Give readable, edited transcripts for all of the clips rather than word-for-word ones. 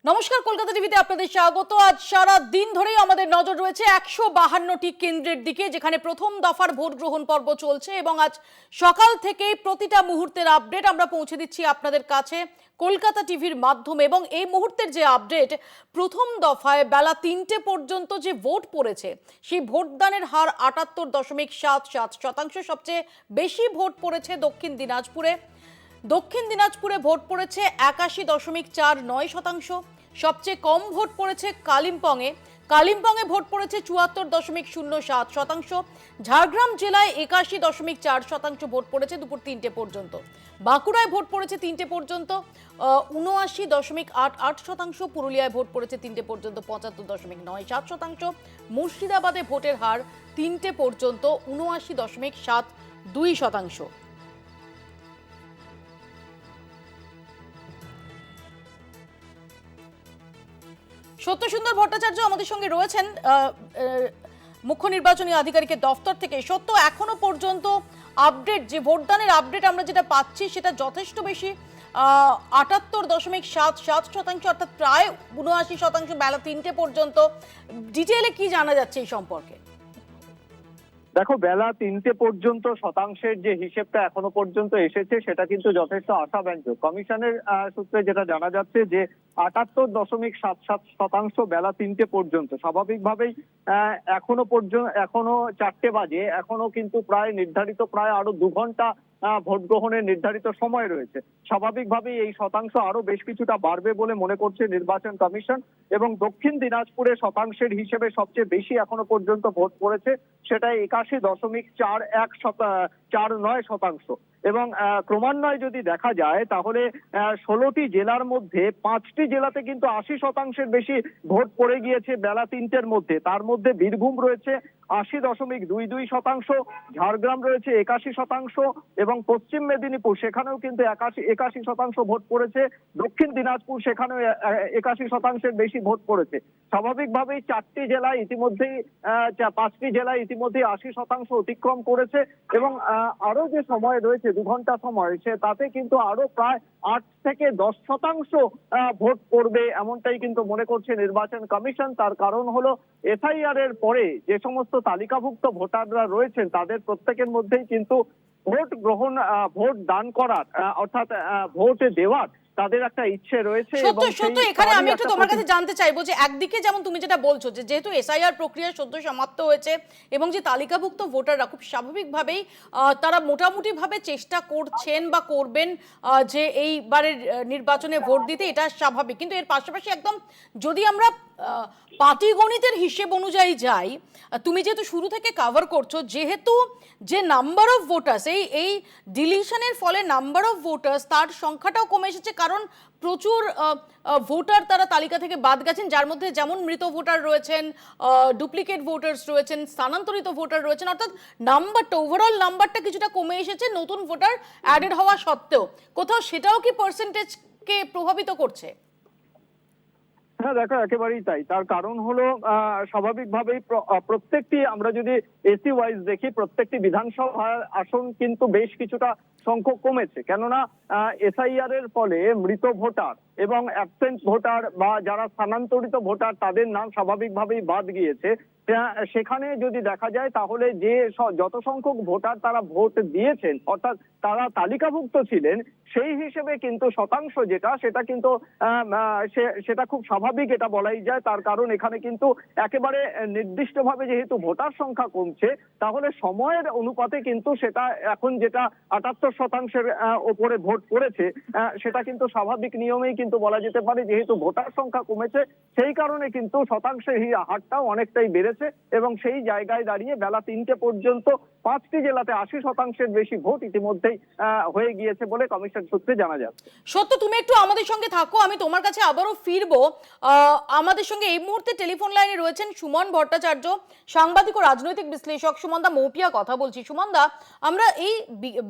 নমস্কার, কলকাতা টিভিতে আপনাদের স্বাগত। আজ সারা দিন ধরেই আমাদের নজর রয়েছে 152টি কেন্দ্রের দিকে, যেখানে প্রথম দফার ভোট গ্রহণ পর্ব চলছে এবং আজ সকাল থেকেই প্রতিটা মুহূর্তের আপডেট আমরা পৌঁছে দিচ্ছি আপনাদের কাছে কলকাতা টিভির মাধ্যমে। এবং এই মুহূর্তের যে আপডেট, প্রথম দফায় বেলা 3টে পর্যন্ত যে ভোট পড়েছে সেই ভোটদানের হার 78.77%। সবচেয়ে বেশি ভোট পড়েছে দক্ষিণ দিনাজপুরে। দক্ষিণ দিনাজপুরে ভোট পড়েছে 81.49%। সবচেয়ে কম ভোট পড়েছে কালিম্পংয়ে ভোট পড়েছে 74.07%। ঝাড়গ্রাম জেলায় 81.4% ভোট পড়েছে দুপুর 3টে পর্যন্ত। বাঁকুড়ায় ভোট পড়েছে 3টে পর্যন্ত 79.88%। পুরুলিয়ায় ভোট পড়েছে 3টে পর্যন্ত 75.97%। মুর্শিদাবাদে ভোটের হার 3টে পর্যন্ত 79.72%। সত্যসুন্দর ভট্টাচার্য আমাদের সঙ্গে রয়েছেন মুখ্য নির্বাচনী আধিকারিকের দফতর থেকে। সত্য, এখনো পর্যন্ত আপডেট, যে ভোটদানের আপডেট আমরা যেটা পাচ্ছি সেটা যথেষ্ট বেশি, 78.77%, অর্থাৎ প্রায় 79% বেলা 3টে পর্যন্ত। ডিটেইলে কি জানা যাচ্ছে এই সম্পর্কে? দেখো, বেলা 3টে পর্যন্ত শতাংশের যে হিসেবটা এখনো পর্যন্ত এসেছে সেটা কিন্তু যথেষ্ট আশাব্যঞ্জক। কমিশনের সূত্রে যেটা জানা যাচ্ছে যে 78.77% বেলা 3টে পর্যন্ত। স্বাভাবিকভাবেই এখনো 4টে বাজে, এখনো কিন্তু প্রায় আরো 2 ঘন্টা ভোট গ্রহণের নির্ধারিত সময় রয়েছে। স্বাভাবিকভাবেই এই শতাংশ আরো বেশ কিছুটা বাড়বে বলে মনে করছে নির্বাচন কমিশন। এবং দক্ষিণ দিনাজপুরে শতাংশের হিসেবে সবচেয়ে বেশি এখনো পর্যন্ত ভোট পড়েছে, সেটা 81.49%। এবং ক্রমান্বয়ে যদি দেখা যায় তাহলে 16টি জেলার মধ্যে 5টি জেলাতে কিন্তু 80%-এর বেশি ভোট পড়ে গিয়েছে বেলা 3টের মধ্যে। তার মধ্যে বীরভূম রয়েছে 80.22%, ঝাড়গ্রাম রয়েছে 81% এবং পশ্চিম মেদিনীপুর সেখানেও কিন্তু 81% ভোট পড়েছে। দক্ষিণ দিনাজপুর সেখানেও 81%-এর বেশি ভোট পড়েছে। স্বাভাবিকভাবেই 5টি জেলায় ইতিমধ্যেই 80% অতিক্রম করেছে। এবং আরো যে সময় রয়েছে 2 ঘন্টা সময়, তাতে কিন্তু আরো প্রায় 8 থেকে 10% ভোট পড়বে এমনটাই কিন্তু মনে করছে নির্বাচন কমিশন। তার কারণ হলো এসআইআর এর পরে যে সমস্ত তালিকাভুক্ত ভোটাররা রয়েছেন তাদের প্রত্যেকের মধ্যেই কিন্তু ভোট দান করার, অর্থাৎ ভোট দেওয়ার তাদের একটা ইচ্ছে রয়েছে। সত্য, এখানে আমি একটু তোমার কাছে জানতে চাইবো যে একদিকে যেমন তুমি যেটা বলছো যে যেহেতু এসআইআর প্রক্রিয়া সদ্য সমাপ্ত হয়েছে এবং যে তালিকাভুক্ত ভোটাররা খুব স্বাভাবিকভাবেই তারা মোটামুটি ভাবে চেষ্টা করছেন বা করবেন যে এইবারের নির্বাচনে ভোট দিতে, এটা স্বাভাবিক। কিন্তু এর পাশাপাশি একদম যদি আমরা পাটিগণিতের হিসেব অনুযায়ী যাই, তুমি যেহেতু শুরু থেকে কভার করছো, যেহেতু যে নাম্বার অফ ভোটার্স, এই ডিলিশনের ফলে নাম্বার অফ ভোটার্স তার সংখ্যাটাও কমে এসেছে, কারণ প্রচুর ভোটার তারা তালিকা থেকে বাদ গেছেন, যার মধ্যে যেমন মৃত ভোটার রয়েছেন, ডুপ্লিকেট ভোটার্স রয়েছেন, স্থানান্তরিত ভোটার রয়েছেন, অর্থাৎ নাম্বারটা, ওভারঅল নাম্বারটা কিছুটা কমে এসেছে নতুন ভোটার অ্যাডেড হওয়া সত্ত্বেও। কোথাও সেটাও কি পার্সেন্টেজকে প্রভাবিত করছে? হ্যাঁ দেখো, একেবারেই তাই। তার কারণ হলো স্বাভাবিকভাবেই প্রত্যেকটি, আমরা যদি এসি ওয়াইজ দেখি, প্রত্যেকটি বিধানসভার আসন কিন্তু বেশ কিছুটা সংখ্যক কমেছে। কেননা এসআইআর এর ফলে মৃত ভোটার এবং অ্যাবসেন্ট ভোটার বা যারা স্থানান্তরিত ভোটার তাদের নাম স্বাভাবিকভাবেই বাদ গিয়েছে। সেখানে যদি দেখা যায় তাহলে যে যত সংখ্যক ভোটার তারা ভোট দিয়েছেন, অর্থাৎ তারা তালিকাভুক্ত ছিলেন, সেই হিসেবে কিন্তু শতাংশ সেটা কিন্তু সেটা খুব স্বাভাবিক, এটা বলাই যায়। তার কারণ এখানে কিন্তু একেবারে নির্দিষ্টভাবে যেহেতু ভোটার সংখ্যা কমছে, তাহলে সময়ের অনুপাতে কিন্তু সেটা এখন যেটা 78%-এর ওপরে ভোট পড়েছে, সেটা কিন্তু স্বাভাবিক নিয়মেই কিন্তু বলা যেতে পারে। যেহেতু ভোটার সংখ্যা কমেছে সেই কারণে কিন্তু শতাংশের হারটাও অনেকটাই বেড়েছে। এবং সেই জায়গায় দাঁড়িয়ে বেলা 3টে পর্যন্ত 5টি জেলাতে 80%-এর বেশি ভোট ইতিমধ্যেই হয়ে গিয়েছে বলে কমিশন সূত্রে জানা যাচ্ছে। সত্য, তুমি একটু আমাদের সঙ্গে থাকো, আমি তোমার কাছে আবারও ফিরবো। আমাদের সঙ্গে এই মুহূর্তে টেলিফোন লাইনে রয়েছেন সুমন ভট্টাচার্য, সাংবাদিক ও রাজনৈতিক বিশ্লেষক। সুমনদা, মৌপিয়া কথা বলছি। সুমনদা, আমরা এই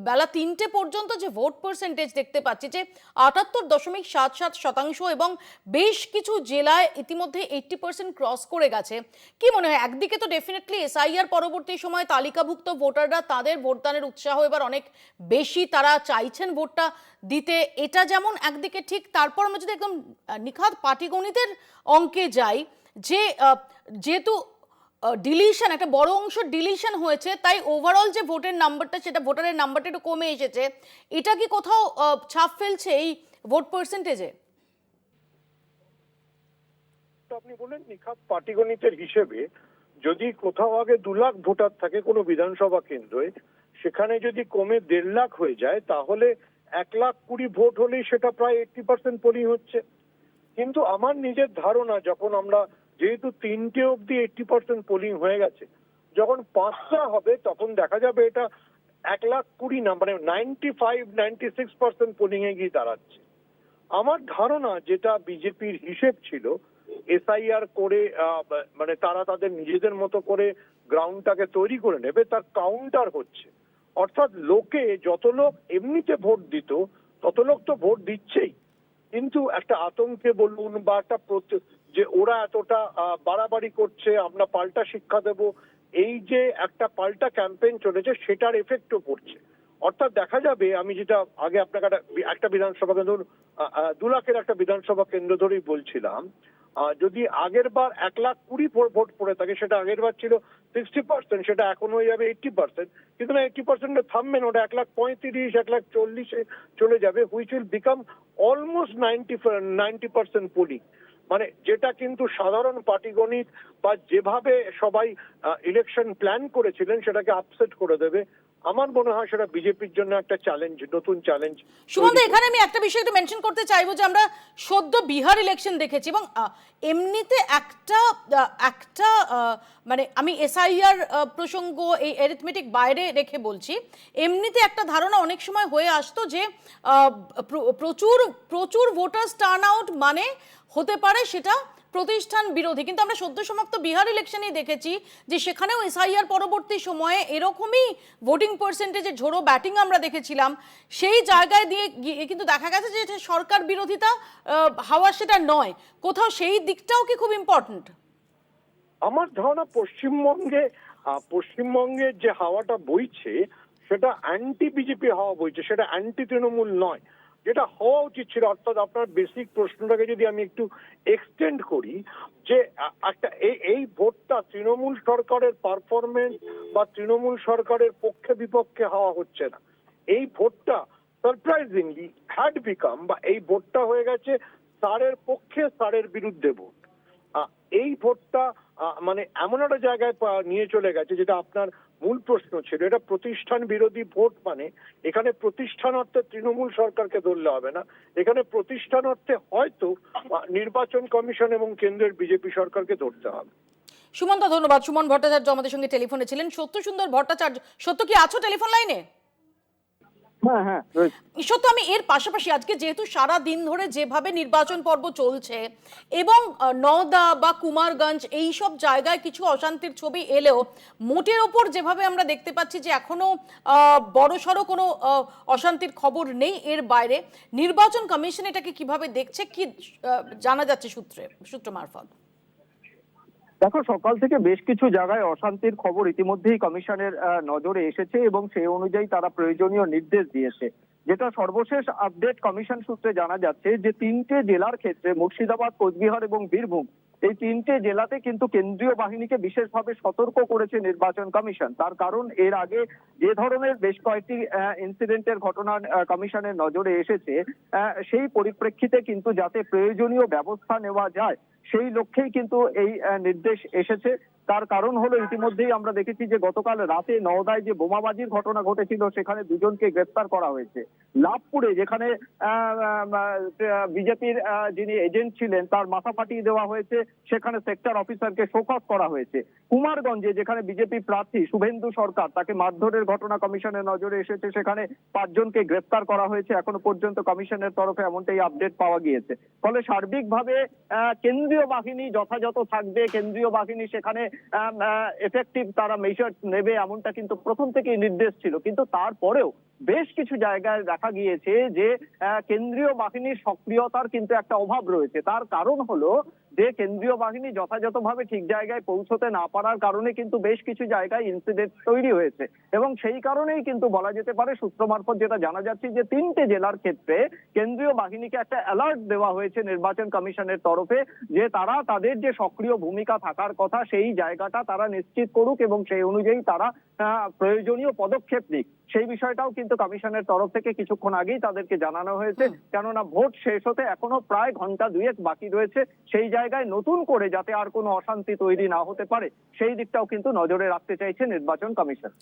বেলা 3 তিনটে পর্যন্ত যে ভোট পার্সেন্টেজ দেখতে পাচ্ছি যে 78.77% এবং বেশ কিছু জেলায় ইতিমধ্যে 80% ক্রস করে গেছে, কি মনে হয় একদিকে তো ডেফিনেটলি এসআইআর পরবর্তী সময় তালিকাভুক্ত ভোটাররা তাদের ভোটদানের উৎসাহ এবার অনেক বেশি, তারা চাইছেন ভোটটা দিতে, এটা যেমন একদিকে ঠিক। তারপর আমরা যদি একদম নিখাত পাটিগণিতের অঙ্কে যাই যে যেহেতু ডিলিশন একটা বড় অংশ ডিলিশন হয়েছে, তাই ওভারঅল যে ভোটের নাম্বারটা সেটা ভোটারের নাম্বারটা একটু কমে এসেছে, এটা কি কোথাও ছাপ ফেলছে এই ভোট পার্সেন্টেজে? আপনি বলেন নিখাত পাটিগণিতের হিসেবে যদি কোথাও আগে 2 লাখ ভোটার থাকে কোনো বিধানসভা কেন্দ্রে, সেখানে যদি কমে 1.5 লাখ হয়ে যায় তাহলে 1,20,000 ভোট হলেই সেটা প্রায় 80% পোলিং হচ্ছে। কিন্তু আমার নিজের ধারণা, যখন আমরা যেহেতু 3টে অব্দি 80% পোলিং হয়ে গেছে, যখন 5টা হবে তখন দেখা যাবে এটা 1,20,000 না, মানে 95-96% পোলিং এ গিয়ে দাঁড়াচ্ছে। আমার ধারণা যেটা বিজেপির হিসেব ছিল এসআইআর করে মানে তারা তাদের নিজেদের মতো করে গ্রাউন্ডটাকে তৈরি করে নেবে, তার কাউন্টার হচ্ছে। অর্থাৎ লোকে যত লোক এমনিতে ভোট দিত তত লোক তো ভোট দিচ্ছেই, কিন্তু একটা আতঙ্কে বলুন বা একটা যে ওরা এতটা বাড়াবাড়ি করছে, আমরা পাল্টা শিক্ষা দেব, এই যে একটা পাল্টা ক্যাম্পেইন চলেছে সেটার এফেক্টও পড়ছে। অর্থাৎ দেখা যাবে, আমি যেটা আগে আপনাকে একটা বিধানসভা কেন্দ্র 2 লাখের একটা বিধানসভা কেন্দ্র ধরেই বলছিলাম, যদি আগের বার 1,20,000 ভোট পড়ে থাকে, সেটা আগের বার ছিল 60%, সেটা এখন হয়ে যাবে 80%, কিন্তু না 80% থামবে না, ওটা 1,35,000 1,40,000 চলে যাবে, which will become almost 90% polling. মানে যেটা কিন্তু সাধারণ পাটিগণিত বা যেভাবে সবাই ইলেকশন প্ল্যান করেছিলেন সেটাকে আপসেট করে দেবে। আমার মনে হয় সেটা বিজেপির জন্য একটা চ্যালেঞ্জ, নতুন চ্যালেঞ্জ। সুমন্ত, এখানে আমি একটা বিষয় একটু মেনশন করতে চাইবো যে আমরা সদ্য বিহার ইলেকশন দেখেছি এবং এমনিতে একটা একটা মানে আমি এসআইআর প্রসঙ্গ এই অ্যারিথমেটিক বাইরে রেখে বলছি, এমনিতে একটা ধারণা অনেক সময় হয়ে আসতো যে প্রচুর প্রচুর ভোটার্স টার্ন আউট মানে হতে পারে সেটা প্রতিষ্ঠান বিরোধী, কিন্তু আমরা সদ্য সমাপ্ত বিহার ইলেকশনেই দেখেছি যে সেখানেও এসআইআর পরবর্তী সময়ে এরকমই ভোটিং পার্সেন্টেজে ঝোড়ো ব্যাটিং আমরা দেখেছিলাম। সেই জায়গায় দিয়ে গিয়ে কিন্তু দেখা গেছে যে এটা সরকার বিরোধিতা হাওয়া সেটা নয়, কোথাও সেই দিকটাও কি খুব ইম্পর্টেন্ট? আমার ধারণা পশ্চিমবঙ্গের যে হাওয়াটা বইছে সেটা অ্যান্টি বিজেপি হাওয়া বইছে, সেটা অ্যান্টি তৃণমূল নয়, যেটা হওয়া উচিত ছিল। অর্থাৎ আপনার বেসিক প্রশ্নটাকে যদি আমি একটু এক্সটেন্ড করি, যে একটা এই ভোটটা তৃণমূল সরকারের পারফরমেন্স বা তৃণমূল সরকারের পক্ষে বিপক্ষে হওয়া হচ্ছে না, এই ভোটটা সারপ্রাইজিংলি হ্যাড বিকাম, বা এই ভোটটা হয়ে গেছে সারের পক্ষে সারের বিরুদ্ধে ভোট। এই ভোটটা মানে এমন একটা জায়গায় নিয়ে চলে গেছে, যেটা আপনার মূল প্রশ্ন ছিল, এটা প্রতিষ্ঠান বিরোধী ভোট। মানে এখানে প্রতিষ্ঠান অর্থে তৃণমূল সরকারকে ধরলে হবে না, এখানে প্রতিষ্ঠান অর্থে হয়তো নির্বাচন কমিশন এবং কেন্দ্রের বিজেপি সরকারকে ধরতে হবে। সুমন্ত, ধন্যবাদ। সুমন ভট্টাচার্য আমাদের সঙ্গে টেলিফোনে ছিলেন। সত্য সুন্দর ভট্টাচার্য, সত্য কি আছো টেলিফোন লাইনে? হ্যাঁ হ্যাঁ, সত্য, আমি এর পাশাপাশি আজকে যেহেতু সারা দিন ধরে যেভাবে নির্বাচন পর্ব চলছে এবং নওদা বা কুমারগঞ্জ এই সব জায়গায় কিছু অশান্তির ছবি এলেও মোটের ওপর যেভাবে আমরা দেখতে পাচ্ছি যে এখনো বড়সড় কোনো অশান্তির খবর নেই, এর বাইরে নির্বাচন কমিশন এটাকে কিভাবে দেখছে, কি জানা যাচ্ছে সূত্র মারফত? দেখো, সকাল থেকে বেশ কিছু জায়গায় অশান্তির খবর ইতিমধ্যেই কমিশনের নজরে এসেছে এবং সেই অনুযায়ী তারা প্রয়োজনীয় নির্দেশ দিয়েছে। যেটা সর্বশেষ আপডেট কমিশন সূত্রে জানা যাচ্ছে যে 3টে জেলার ক্ষেত্রে মুর্শিদাবাদ, কোচবিহার এবং বীরভূম, এই 3টে জেলাতে কিন্তু কেন্দ্রীয় বাহিনীকে বিশেষভাবে সতর্ক করেছে নির্বাচন কমিশন। তার কারণ এর আগে যে ধরনের বেশ কয়েকটি ইনসিডেন্টের ঘটনা কমিশনের নজরে এসেছে, সেই পরিপ্রেক্ষিতে কিন্তু যাতে প্রয়োজনীয় ব্যবস্থা নেওয়া যায় সেই লক্ষ্যেই কিন্তু এই নির্দেশ এসেছে। তার কারণ হলো ইতিমধ্যেই আমরা দেখেছি যে গতকাল রাতে নওদায় যে বোমাবাজির ঘটনা ঘটেছিল সেখানে 2জনকে গ্রেফতার করা হয়েছে। লাভপুরে যেখানে বিজেপির যিনি এজেন্ট ছিলেন তার মাথা ফাটিয়ে দেওয়া হয়েছে, সেখানে সেক্টর অফিসারকে শোকজ করা হয়েছে। কুমারগঞ্জে যেখানে বিজেপি প্রার্থী শুভেন্দু সরকার, তাকে মারধরের ঘটনা কমিশনের নজরে এসেছে, সেখানে 5জনকে গ্রেফতার করা হয়েছে এখনো পর্যন্ত কমিশনের তরফে, এমনটাই আপডেট পাওয়া গিয়েছে। ফলে সার্বিকভাবে কেন্দ্রীয় কেন্দ্রীয় বাহিনী যথাযথ থাকবে, কেন্দ্রীয় বাহিনী সেখানে এফেক্টিভ তারা মেজার নেবে, এমনটা কিন্তু প্রথম থেকেই নির্দেশ ছিল। কিন্তু তারপরেও বেশ কিছু জায়গায় দেখা গিয়েছে যে কেন্দ্রীয় বাহিনীর সক্রিয়তার কিন্তু একটা অভাব রয়েছে। তার কারণ হলো যে কেন্দ্রীয় বাহিনী যথাযথভাবে ঠিক জায়গায় পৌঁছতে না পারার কারণে কিন্তু বেশ কিছু জায়গায় ইনসিডেন্ট তৈরি হয়েছে, এবং সেই কারণেই কিন্তু বলা যেতে পারে, সূত্র মারফত যেটা জানা যাচ্ছে, যে 3টে জেলার ক্ষেত্রে কেন্দ্রীয় বাহিনীকে একটা অ্যালার্ট দেওয়া হয়েছে নির্বাচন কমিশনের তরফে, যে তারা তাদের যে সক্রিয় ভূমিকা থাকার কথা সেই জায়গাটা তারা নিশ্চিত করুক এবং সেই অনুযায়ী তারা প্রয়োজনীয় পদক্ষেপ নিক। সেই বিষয়টাও কিন্তু কমিশনের তরফ থেকে কিছুক্ষণ আগেই তাদেরকে জানানো হয়েছে, কেননা ভোট শেষ হতে এখনো প্রায় ঘন্টা দুয়েক বাকি রয়েছে। সেই জায়গায় নতুন করে যাতে আর কোনো অশান্তি তৈরি না হতে পারে সেই দিকটাও কিন্তু নজরে রাখতে চাইছে নির্বাচন কমিশন।